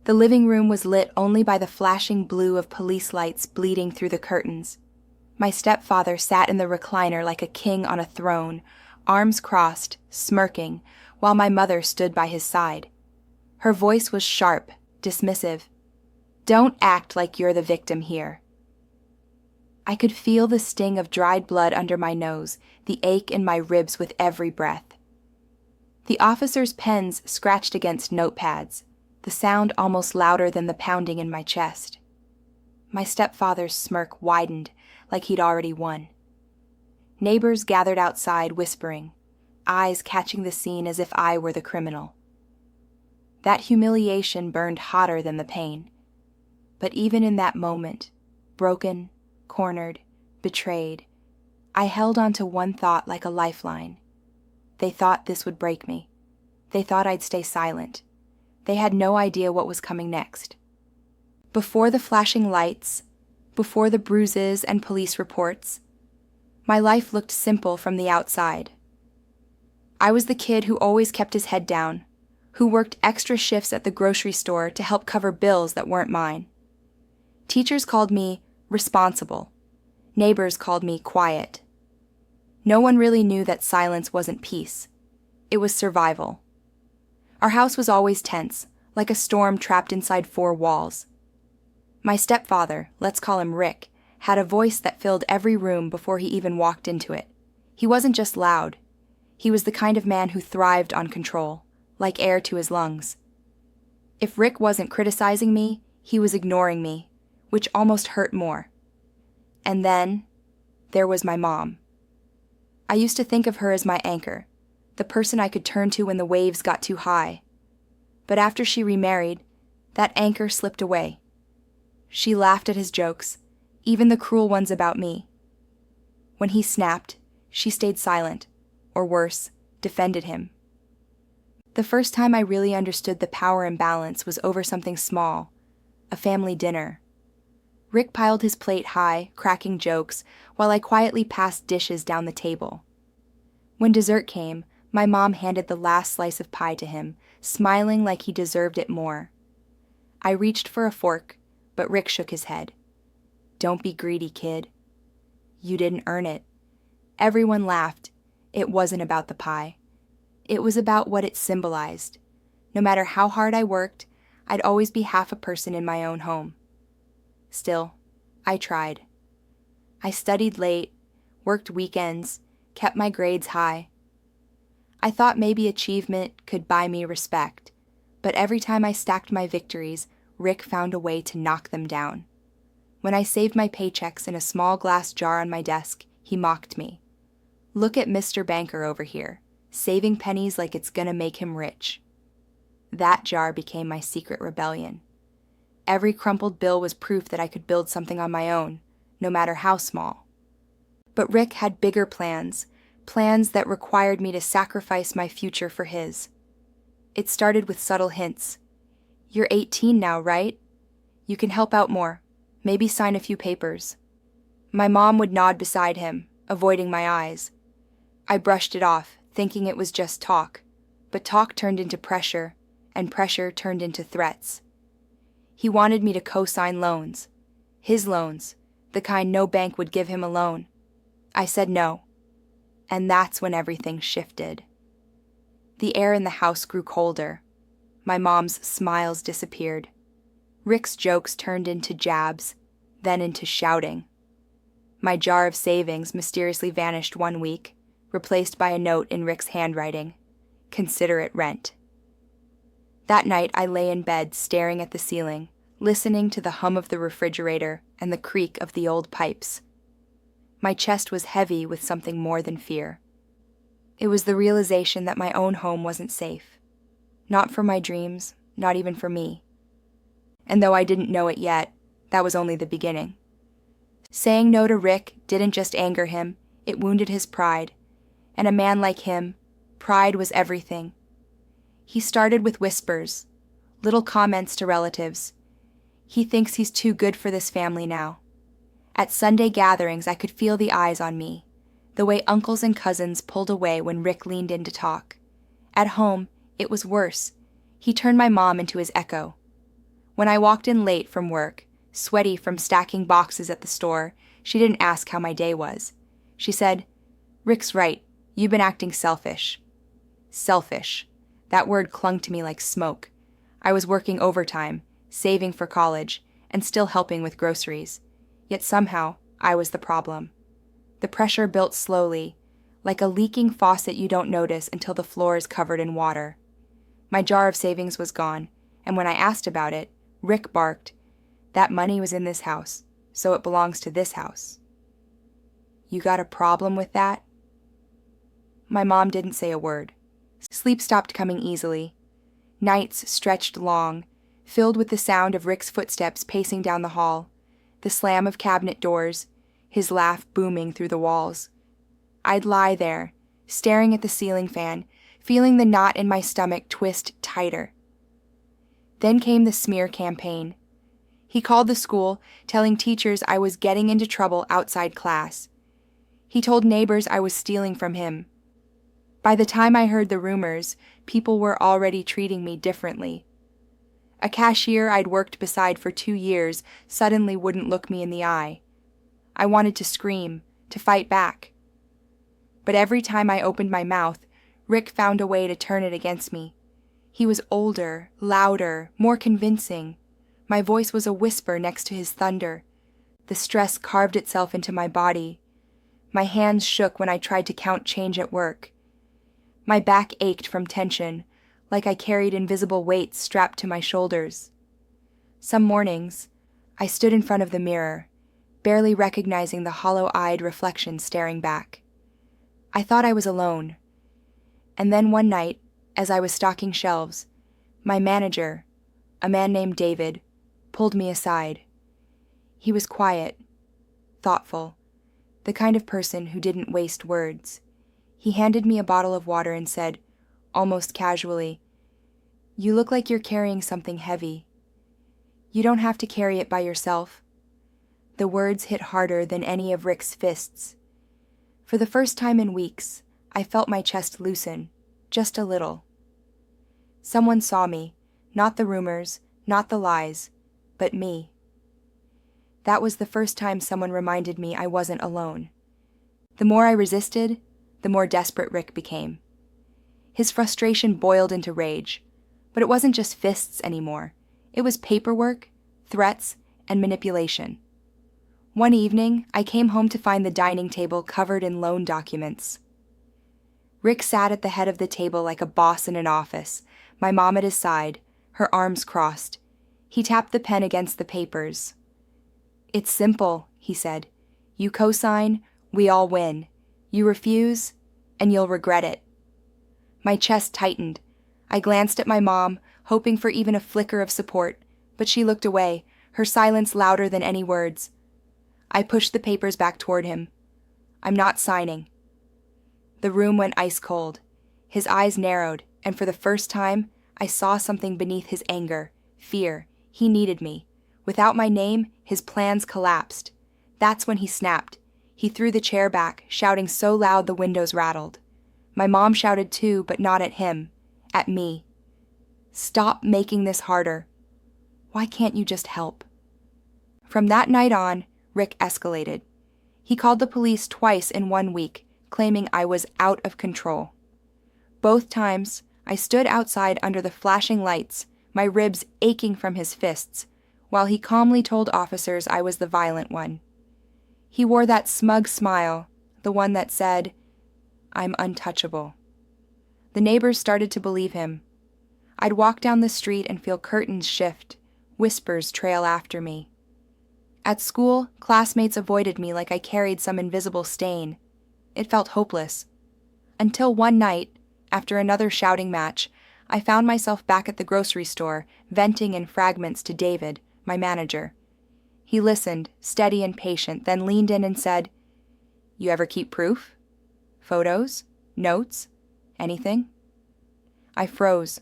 The living room was lit only by the flashing blue of police lights bleeding through the curtains. My stepfather sat in the recliner like a king on a throne, arms crossed, smirking, while my mother stood by his side. Her voice was sharp, dismissive. "Don't act like you're the victim here." I could feel the sting of dried blood under my nose, the ache in my ribs with every breath. The officers' pens scratched against notepads, the sound almost louder than the pounding in my chest. My stepfather's smirk widened, like he'd already won. Neighbors gathered outside whispering, eyes catching the scene as if I were the criminal. That humiliation burned hotter than the pain. But even in that moment, broken, cornered, betrayed, I held on to one thought like a lifeline. They thought this would break me. They thought I'd stay silent. They had no idea what was coming next. Before the flashing lights, before the bruises and police reports, my life looked simple from the outside. I was the kid who always kept his head down, who worked extra shifts at the grocery store to help cover bills that weren't mine. Teachers called me responsible. Neighbors called me quiet. No one really knew that silence wasn't peace. It was survival. Our house was always tense, like a storm trapped inside four walls. My stepfather, let's call him Rick, had a voice that filled every room before he even walked into it. He wasn't just loud. He was the kind of man who thrived on control, like air to his lungs. If Rick wasn't criticizing me, he was ignoring me, which almost hurt more. And then, there was my mom. I used to think of her as my anchor, the person I could turn to when the waves got too high. But after she remarried, that anchor slipped away. She laughed at his jokes, even the cruel ones about me. When he snapped, she stayed silent, or worse, defended him. The first time I really understood the power imbalance was over something small, a family dinner. Rick piled his plate high, cracking jokes, while I quietly passed dishes down the table. When dessert came, my mom handed the last slice of pie to him, smiling like he deserved it more. I reached for a fork, but Rick shook his head. "Don't be greedy, kid. You didn't earn it." Everyone laughed. It wasn't about the pie. It was about what it symbolized. No matter how hard I worked, I'd always be half a person in my own home. Still, I tried. I studied late, worked weekends, kept my grades high. I thought maybe achievement could buy me respect, but every time I stacked my victories, Rick found a way to knock them down. When I saved my paychecks in a small glass jar on my desk, he mocked me. "Look at Mr. Banker over here, saving pennies like it's gonna make him rich." That jar became my secret rebellion. Every crumpled bill was proof that I could build something on my own, no matter how small. But Rick had bigger plans, plans that required me to sacrifice my future for his. It started with subtle hints. "You're 18 now, right? You can help out more, maybe sign a few papers." My mom would nod beside him, avoiding my eyes. I brushed it off, thinking it was just talk, but talk turned into pressure, and pressure turned into threats. He wanted me to co-sign loans. His loans, the kind no bank would give him a loan. I said no. And that's when everything shifted. The air in the house grew colder. My mom's smiles disappeared. Rick's jokes turned into jabs, then into shouting. My jar of savings mysteriously vanished one week, replaced by a note in Rick's handwriting. "Consider it rent." That night I lay in bed staring at the ceiling, listening to the hum of the refrigerator and the creak of the old pipes. My chest was heavy with something more than fear. It was the realization that my own home wasn't safe. Not for my dreams, not even for me. And though I didn't know it yet, that was only the beginning. Saying no to Rick didn't just anger him, it wounded his pride. And a man like him, pride was everything. He started with whispers, little comments to relatives. He thinks he's too good for this family now. At Sunday gatherings, I could feel the eyes on me, the way uncles and cousins pulled away when Rick leaned in to talk. At home, it was worse. He turned my mom into his echo. When I walked in late from work, sweaty from stacking boxes at the store, she didn't ask how my day was. She said, "Rick's right. You've been acting selfish." Selfish. That word clung to me like smoke. I was working overtime, saving for college, and still helping with groceries. Yet somehow, I was the problem. The pressure built slowly, like a leaking faucet you don't notice until the floor is covered in water. My jar of savings was gone, and when I asked about it, Rick barked, "That money was in this house, so it belongs to this house." "You got a problem with that?" My mom didn't say a word. Sleep stopped coming easily. Nights stretched long, filled with the sound of Rick's footsteps pacing down the hall, the slam of cabinet doors, his laugh booming through the walls. I'd lie there, staring at the ceiling fan, feeling the knot in my stomach twist tighter. Then came the smear campaign. He called the school, telling teachers I was getting into trouble outside class. He told neighbors I was stealing from him. By the time I heard the rumors, people were already treating me differently. A cashier I'd worked beside for 2 years suddenly wouldn't look me in the eye. I wanted to scream, to fight back. But every time I opened my mouth, Rick found a way to turn it against me. He was older, louder, more convincing. My voice was a whisper next to his thunder. The stress carved itself into my body. My hands shook when I tried to count change at work. My back ached from tension, like I carried invisible weights strapped to my shoulders. Some mornings, I stood in front of the mirror, barely recognizing the hollow-eyed reflection staring back. I thought I was alone. And then one night, as I was stocking shelves, my manager, a man named David, pulled me aside. He was quiet, thoughtful, the kind of person who didn't waste words. He handed me a bottle of water and said, almost casually, "You look like you're carrying something heavy. You don't have to carry it by yourself." The words hit harder than any of Rick's fists. For the first time in weeks, I felt my chest loosen, just a little. Someone saw me, not the rumors, not the lies, but me. That was the first time someone reminded me I wasn't alone. The more I resisted, the more desperate Rick became. His frustration boiled into rage, but it wasn't just fists anymore. It was paperwork, threats, and manipulation. One evening, I came home to find the dining table covered in loan documents. Rick sat at the head of the table like a boss in an office, my mom at his side, her arms crossed. He tapped the pen against the papers. "It's simple," he said. "You co-sign, we all win. You refuse, and you'll regret it." My chest tightened. I glanced at my mom, hoping for even a flicker of support, but she looked away, her silence louder than any words. I pushed the papers back toward him. "I'm not signing." The room went ice cold. His eyes narrowed, and for the first time, I saw something beneath his anger, fear. He needed me. Without my name, his plans collapsed. That's when he snapped. He threw the chair back, shouting so loud the windows rattled. My mom shouted too, but not at him. At me. "Stop making this harder. Why can't you just help?" From that night on, Rick escalated. He called the police twice in 1 week, claiming I was out of control. Both times, I stood outside under the flashing lights, my ribs aching from his fists, while he calmly told officers I was the violent one. He wore that smug smile, the one that said, "I'm untouchable." The neighbors started to believe him. I'd walk down the street and feel curtains shift, whispers trail after me. At school, classmates avoided me like I carried some invisible stain. It felt hopeless. Until one night, after another shouting match, I found myself back at the grocery store, venting in fragments to David, my manager. He listened, steady and patient, then leaned in and said, "You ever keep proof? Photos? Notes? Anything?" I froze.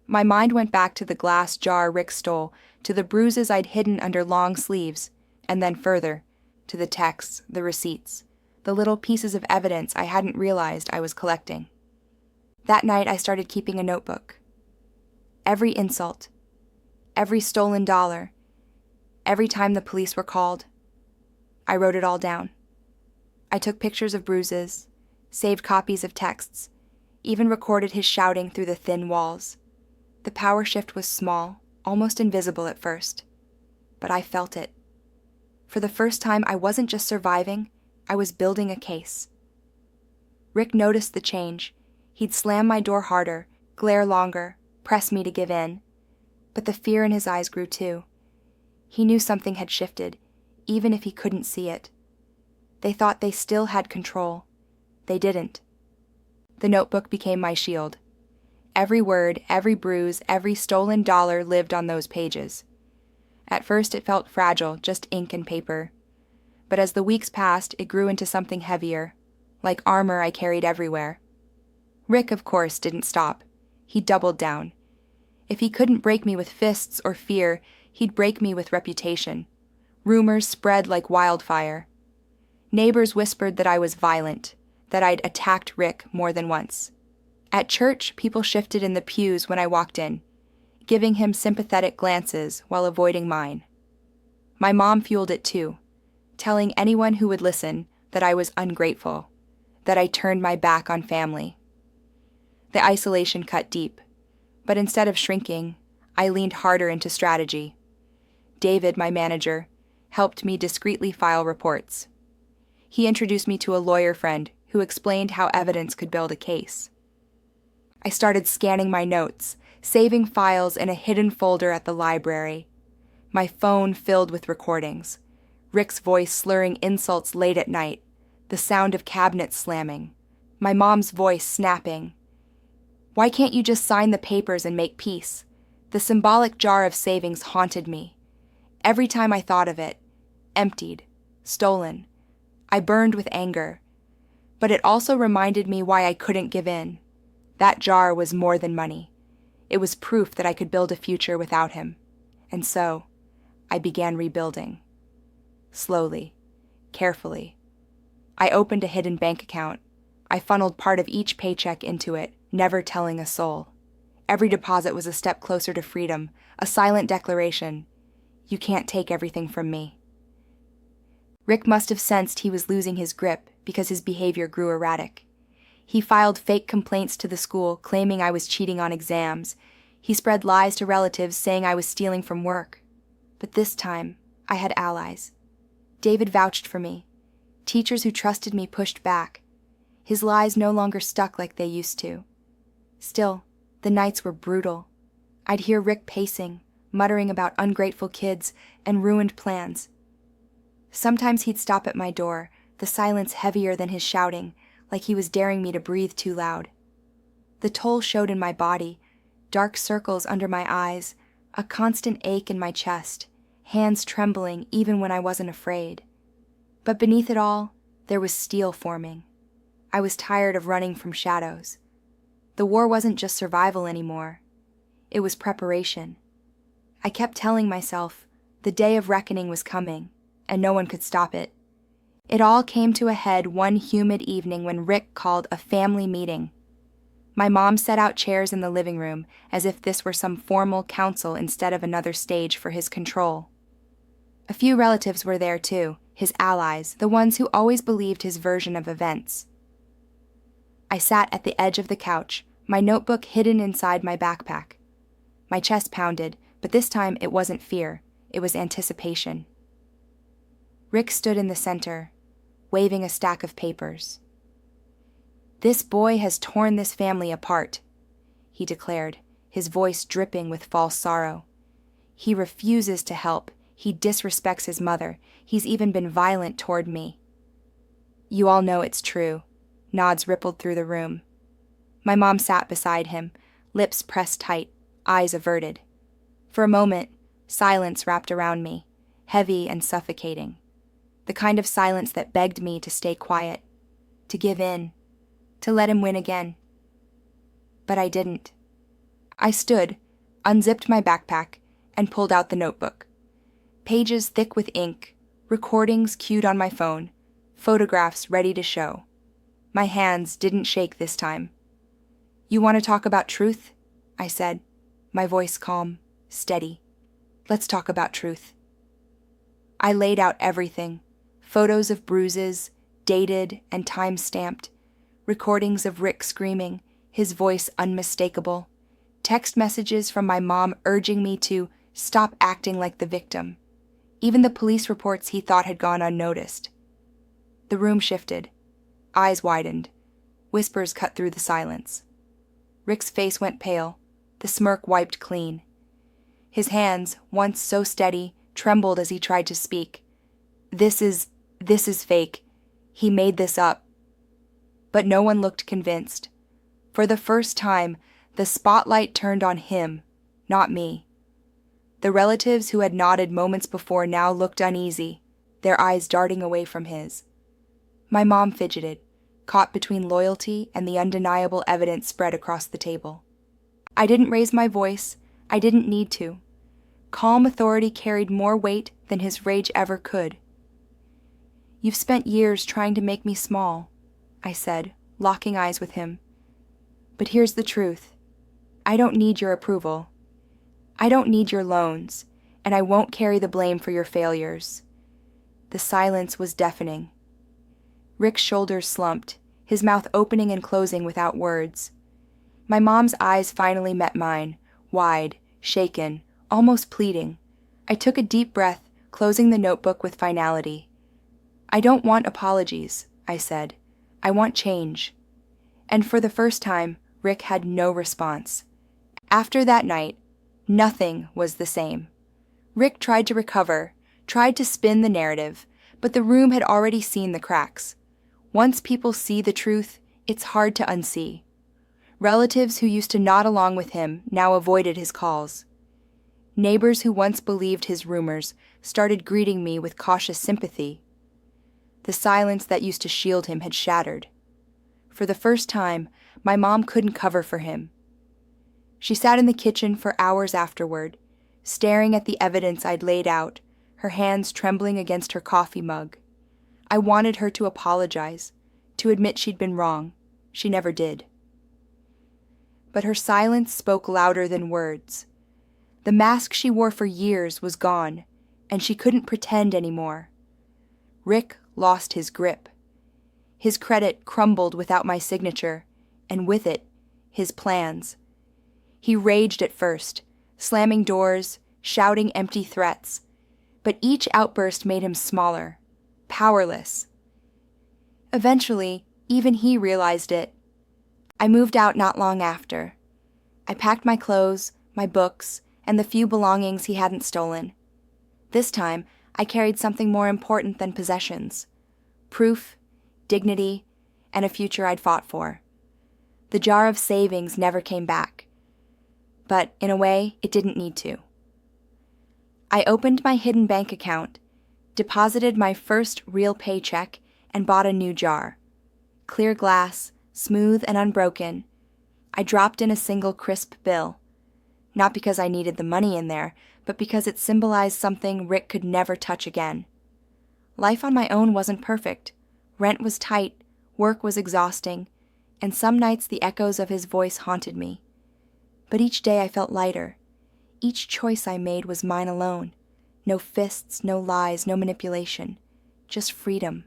My mind went back to the glass jar Rick stole, to the bruises I'd hidden under long sleeves, and then further, to the texts, the receipts, the little pieces of evidence I hadn't realized I was collecting. That night I started keeping a notebook. Every insult, every stolen dollar, every time the police were called. I wrote it all down. I took pictures of bruises, saved copies of texts, even recorded his shouting through the thin walls. The power shift was small, almost invisible at first, but I felt it. For the first time, I wasn't just surviving, I was building a case. Rick noticed the change. He'd slam my door harder, glare longer, press me to give in. But the fear in his eyes grew too. He knew something had shifted, even if he couldn't see it. They thought they still had control. They didn't. The notebook became my shield. Every word, every bruise, every stolen dollar lived on those pages. At first it felt fragile, just ink and paper. But as the weeks passed, it grew into something heavier, like armor I carried everywhere. Rick, of course, didn't stop. He doubled down. If he couldn't break me with fists or fear, he'd break me with reputation. Rumors spread like wildfire. Neighbors whispered that I was violent, that I'd attacked Rick more than once. At church, people shifted in the pews when I walked in, giving him sympathetic glances while avoiding mine. My mom fueled it too, telling anyone who would listen that I was ungrateful, that I turned my back on family. The isolation cut deep, but instead of shrinking, I leaned harder into strategy. David, my manager, helped me discreetly file reports. He introduced me to a lawyer friend who explained how evidence could build a case. I started scanning my notes, saving files in a hidden folder at the library. My phone filled with recordings. Rick's voice slurring insults late at night, the sound of cabinets slamming, my mom's voice snapping. Why can't you just sign the papers and make peace? The symbolic jar of savings haunted me. Every time I thought of it, emptied, stolen, I burned with anger. But it also reminded me why I couldn't give in. That jar was more than money. It was proof that I could build a future without him. And so, I began rebuilding. Slowly, carefully. I opened a hidden bank account. I funneled part of each paycheck into it, never telling a soul. Every deposit was a step closer to freedom, a silent declaration. You can't take everything from me. Rick must have sensed he was losing his grip because his behavior grew erratic. He filed fake complaints to the school, claiming I was cheating on exams. He spread lies to relatives, saying I was stealing from work. But this time, I had allies. David vouched for me. Teachers who trusted me pushed back. His lies no longer stuck like they used to. Still, the nights were brutal. I'd hear Rick pacing, muttering about ungrateful kids and ruined plans. Sometimes he'd stop at my door, the silence heavier than his shouting, like he was daring me to breathe too loud. The toll showed in my body, dark circles under my eyes, a constant ache in my chest, hands trembling even when I wasn't afraid. But beneath it all, there was steel forming. I was tired of running from shadows. The war wasn't just survival anymore. It was preparation. I kept telling myself the day of reckoning was coming, and no one could stop it. It all came to a head one humid evening when Rick called a family meeting. My mom set out chairs in the living room as if this were some formal council instead of another stage for his control. A few relatives were there too, his allies, the ones who always believed his version of events. I sat at the edge of the couch, my notebook hidden inside my backpack. My chest pounded, but this time it wasn't fear, it was anticipation. Rick stood in the center, waving a stack of papers. "This boy has torn this family apart," he declared, his voice dripping with false sorrow. "He refuses to help. He disrespects his mother. He's even been violent toward me." "You all know it's true." Nods rippled through the room. My mom sat beside him, lips pressed tight, eyes averted. For a moment, silence wrapped around me, heavy and suffocating. The kind of silence that begged me to stay quiet, to give in, to let him win again. But I didn't. I stood, unzipped my backpack, and pulled out the notebook. Pages thick with ink, recordings cued on my phone, photographs ready to show. My hands didn't shake this time. "You want to talk about truth?" I said, my voice calm, steady. Let's talk about truth. I laid out everything. Photos of bruises, dated and time-stamped. Recordings of Rick screaming, his voice unmistakable. Text messages from my mom urging me to stop acting like the victim. Even the police reports he thought had gone unnoticed. The room shifted. Eyes widened. Whispers cut through the silence. Rick's face went pale, the smirk wiped clean. His hands, once so steady, trembled as he tried to speak. This is fake. He made this up. But no one looked convinced. For the first time, the spotlight turned on him, not me. The relatives who had nodded moments before now looked uneasy, their eyes darting away from his. My mom fidgeted, caught between loyalty and the undeniable evidence spread across the table. I didn't raise my voice. I didn't need to. Calm authority carried more weight than his rage ever could. You've spent years trying to make me small, I said, locking eyes with him. But here's the truth. I don't need your approval. I don't need your loans, and I won't carry the blame for your failures. The silence was deafening. Rick's shoulders slumped, his mouth opening and closing without words. My mom's eyes finally met mine, wide, shaken, almost pleading. I took a deep breath, closing the notebook with finality. I don't want apologies, I said. I want change. And for the first time, Rick had no response. After that night, nothing was the same. Rick tried to recover, tried to spin the narrative, but the room had already seen the cracks. Once people see the truth, it's hard to unsee. Relatives who used to nod along with him now avoided his calls. Neighbors who once believed his rumors started greeting me with cautious sympathy. The silence that used to shield him had shattered. For the first time, my mom couldn't cover for him. She sat in the kitchen for hours afterward, staring at the evidence I'd laid out, her hands trembling against her coffee mug. I wanted her to apologize, to admit she'd been wrong. She never did. But her silence spoke louder than words. The mask she wore for years was gone, and she couldn't pretend anymore. Rick lost his grip. His credit crumbled without my signature, and with it, his plans. He raged at first, slamming doors, shouting empty threats, but each outburst made him smaller, powerless. Eventually, even he realized it. I moved out not long after. I packed my clothes, my books, and the few belongings he hadn't stolen. This time, I carried something more important than possessions: proof, dignity, and a future I'd fought for. The jar of savings never came back. But, in a way, it didn't need to. I opened my hidden bank account, deposited my first real paycheck, and bought a new jar. Clear glass, smooth and unbroken. I dropped in a single crisp bill. Not because I needed the money in there, but because it symbolized something Rick could never touch again. Life on my own wasn't perfect. Rent was tight, work was exhausting, and some nights the echoes of his voice haunted me. But each day I felt lighter. Each choice I made was mine alone. No fists, no lies, no manipulation. Just freedom.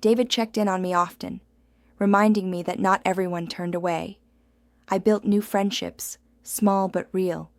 David checked in on me often, reminding me that not everyone turned away. I built new friendships, small but real,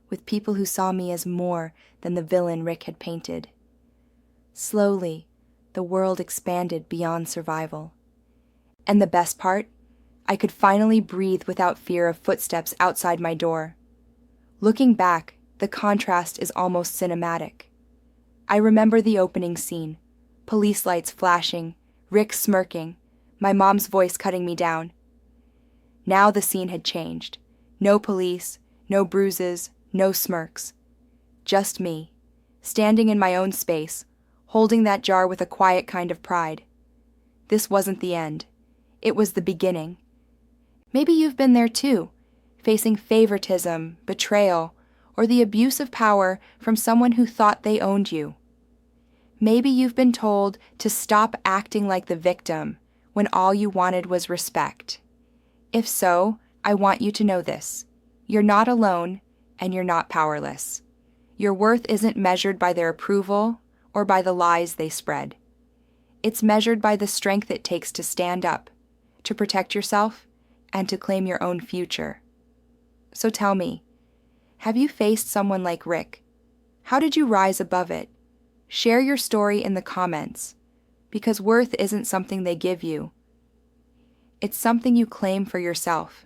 with people who saw me as more than the villain Rick had painted. Slowly, the world expanded beyond survival. And the best part? I could finally breathe without fear of footsteps outside my door. Looking back, the contrast is almost cinematic. I remember the opening scene, police lights flashing, Rick smirking, my mom's voice cutting me down. Now the scene had changed. No police, no bruises, no smirks. Just me, standing in my own space, holding that jar with a quiet kind of pride. This wasn't the end. It was the beginning. Maybe you've been there too, facing favoritism, betrayal, or the abuse of power from someone who thought they owned you. Maybe you've been told to stop acting like the victim when all you wanted was respect. If so, I want you to know this. You're not alone, and you're not powerless. Your worth isn't measured by their approval or by the lies they spread. It's measured by the strength it takes to stand up, to protect yourself, and to claim your own future. So tell me, have you faced someone like Rick? How did you rise above it? Share your story in the comments, because worth isn't something they give you. It's something you claim for yourself.